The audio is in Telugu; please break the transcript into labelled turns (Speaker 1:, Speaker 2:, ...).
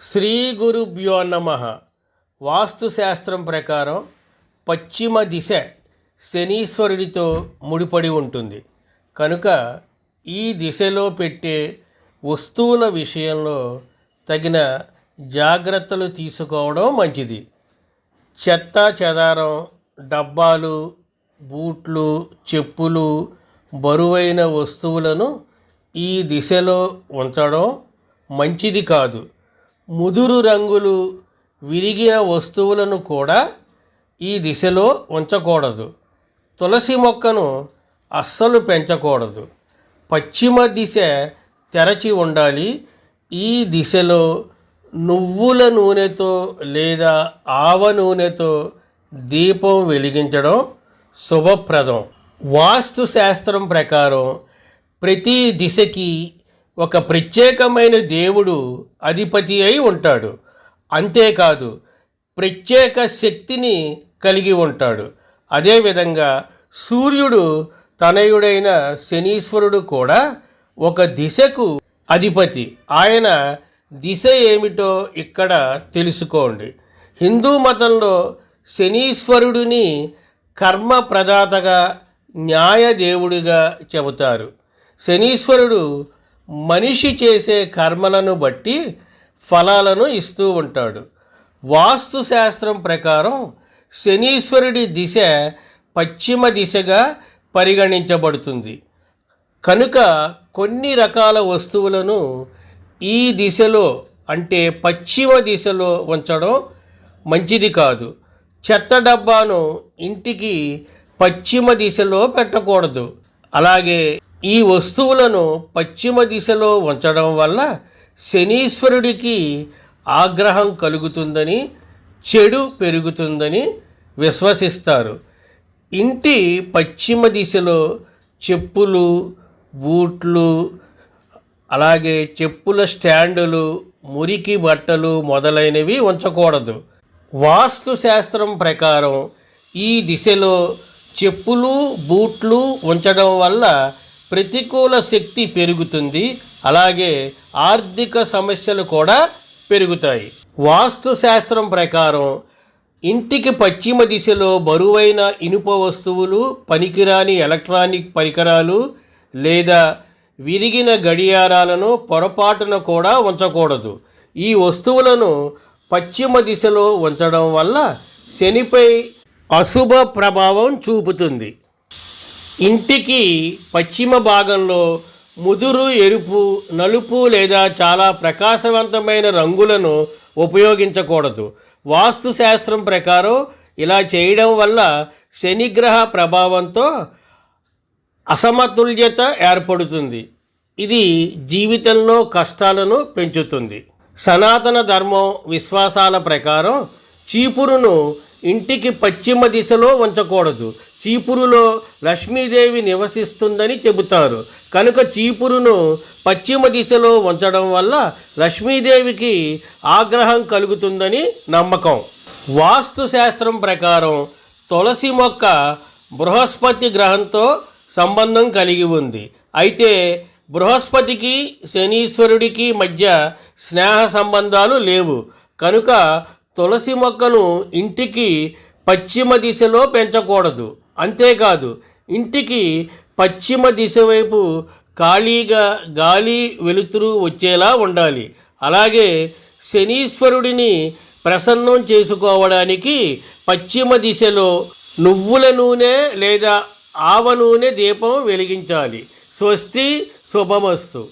Speaker 1: శ్రీ గురుభ్యో నమ. వాస్తుశాస్త్రం ప్రకారం పశ్చిమ దిశ శనీశ్వరుడితో ముడిపడి ఉంటుంది కనుక ఈ దిశలో పెట్టే వస్తువుల విషయంలో తగిన జాగ్రత్తలు తీసుకోవడం మంచిది. చెత్త చెదారం, డబ్బాలు, బూట్లు, చెప్పులు, బరువైన వస్తువులను ఈ దిశలో ఉంచడం మంచిది కాదు. ముదురు రంగులు, విరిగిన వస్తువులను కూడా ఈ దిశలో ఉంచకూడదు. తులసి మొక్కను అస్సలు పెంచకూడదు. పశ్చిమ దిశ తెరచి ఉండాలి. ఈ దిశలో నువ్వుల నూనెతో లేదా ఆవ నూనెతో దీపం వెలిగించడం శుభప్రదం. వాస్తు శాస్త్రం ప్రకారం ప్రతి దిశకి ఒక ప్రత్యేకమైన దేవుడు అధిపతి అయి ఉంటాడు. అంతేకాదు ప్రత్యేక శక్తిని కలిగి ఉంటాడు. అదేవిధంగా సూర్యుడు తనయుడైన శనీశ్వరుడు కూడా ఒక దిశకు అధిపతి. ఆయన దిశ ఏమిటో ఇక్కడ తెలుసుకోండి. హిందూ మతంలో శనీశ్వరుడిని కర్మ ప్రదాతగా, న్యాయదేవుడిగా చెబుతారు. శనీశ్వరుడు మనిషి చేసే కర్మలను బట్టి ఫలాలను ఇస్తూ ఉంటాడు. వాస్తు శాస్త్రం ప్రకారం శనీశ్వరుడి దిశ పశ్చిమ దిశగా పరిగణించబడుతుంది కనుక కొన్ని రకాల వస్తువులను ఈ దిశలో అంటే పశ్చిమ దిశలో ఉంచడం మంచిది కాదు. చెత్త డబ్బాను ఇంటికి పశ్చిమ దిశలో పెట్టకూడదు. అలాగే ఈ వస్తువులను పశ్చిమ దిశలో ఉంచడం వల్ల శనీశ్వరుడికి ఆగ్రహం కలుగుతుందని, చెడు పెరుగుతుందని విశ్వసిస్తారు. ఇంటి పశ్చిమ దిశలో చెప్పులు, బూట్లు, అలాగే చెప్పుల స్టాండులు, మురికి బట్టలు మొదలైనవి ఉంచకూడదు. వాస్తు శాస్త్రం ప్రకారం ఈ దిశలో చెప్పులు, బూట్లు ఉంచడం వల్ల ప్రతికూల శక్తి పెరుగుతుంది. అలాగే ఆర్థిక సమస్యలు కూడా పెరుగుతాయి. వాస్తు శాస్త్రం ప్రకారం ఇంటికి పశ్చిమ దిశలో బరువైన ఇనుప వస్తువులు, పనికిరాని ఎలక్ట్రానిక్ పరికరాలు లేదా విరిగిన గడియారాలను పొరపాటున కూడా ఉంచకూడదు. ఈ వస్తువులను పశ్చిమ దిశలో ఉంచడం వల్ల శనిపై అశుభ ప్రభావం చూపుతుంది. ఇంటికి పశ్చిమ భాగంలో ముదురు, ఎరుపు, నలుపు లేదా చాలా ప్రకాశవంతమైన రంగులను ఉపయోగించకూడదు. వాస్తు శాస్త్రం ప్రకారం ఇలా చేయడం వల్ల శనిగ్రహ ప్రభావంతో అసమతుల్యత ఏర్పడుతుంది. ఇది జీవితంలో కష్టాలను పెంచుతుంది. సనాతన ధర్మం విశ్వాసాల ప్రకారం చీపురును ఇంటికి పశ్చిమ దిశలో ఉంచకూడదు. చీపురులో లక్ష్మీదేవి నివసిస్తుందని చెబుతారు కనుక చీపురును పశ్చిమ దిశలో ఉంచడం వల్ల లక్ష్మీదేవికి ఆగ్రహం కలుగుతుందని నమ్మకం. వాస్తు శాస్త్రం ప్రకారం తులసి మొక్క బృహస్పతి గ్రహంతో సంబంధం కలిగి ఉంది. అయితే బృహస్పతికి శనీశ్వరుడికి మధ్య స్నేహ సంబంధాలు లేవు కనుక తులసి మొక్కను ఇంటికి పశ్చిమ దిశలో పెంచకూడదు. అంతేకాదు ఇంటికి పశ్చిమ దిశ వైపు ఖాళీగా గాలి, వెలుతురు వచ్చేలా ఉండాలి. అలాగే శనీశ్వరుడిని ప్రసన్నం చేసుకోవడానికి పశ్చిమ దిశలో నువ్వుల నూనె లేదా ఆవ నూనె దీపం వెలిగించాలి. స్వస్తి, శుభమస్తు.